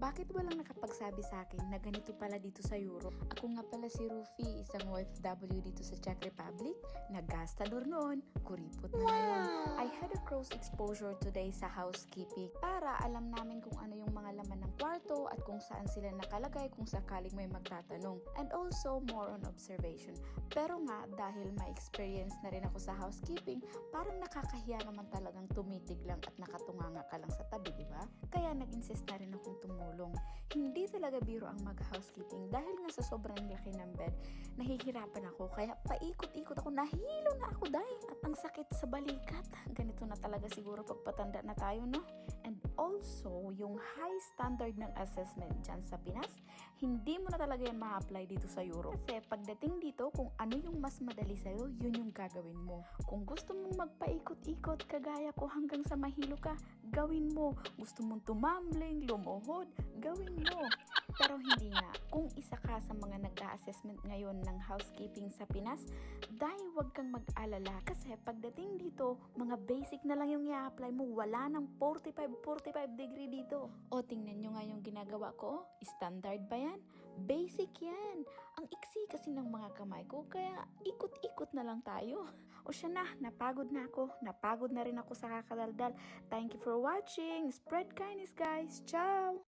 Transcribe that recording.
Bakit walang nakapagsabi sa akin na ganito pala dito sa Europe? Ako nga pala si Rufi, isang OFW dito sa Czech Republic. Nagastador noon, kuripot na ngayon. I had a close exposure today sa housekeeping para alam namin kung ano yung mga laman ng kwarto at kung saan sila nakalagay kung sakaling may magtatanong. And also more on observation. Pero nga, dahil may experience na rin ako sa housekeeping, parang nakakahiya naman talagang tumitig lang at nakatunganga ka lang sa tabi, di ba? Kaya nag-insist na rin akong tumulong. Hindi talaga biro ang mag-housekeeping dahil nga sa sobrang laki ng bed, nahihirapan ako. Kaya paikot-ikot ako, nahilo na ako dahil at ang sakit sa balikat. Ganito na talaga siguro pagpatanda na tayo, no? And also, yung high standard ng assessment dyan sa Pinas, hindi mo na talaga yan ma-apply dito sa Europe. Kasi pagdating dito, kung ano yung mas madali sa'yo, yun yung gagawin mo. Kung gusto mong magpaikot-ikot, kagaya ko hanggang sa mahilo ka, gawin mo. Gusto mong tumambling, lumuhod, gawin mo. Pero hindi nga. Kung isa ka sa mga nag-a-assessment ngayon ng housekeeping sa Pinas, dahil huwag kang mag-alala kasi pagdating dito, mga basic na lang yung i-apply mo. Wala nang 45 degree dito. O tingnan nyo nga yung ginagawa ko. Standard ba yan? Basic yan. Ang iksi kasi ng mga kamay ko, kaya ikot-ikot na lang tayo. O siya na, napagod na ako. Napagod na rin ako sa kakadaldal. Thank you for watching. Spread kindness, guys. Ciao!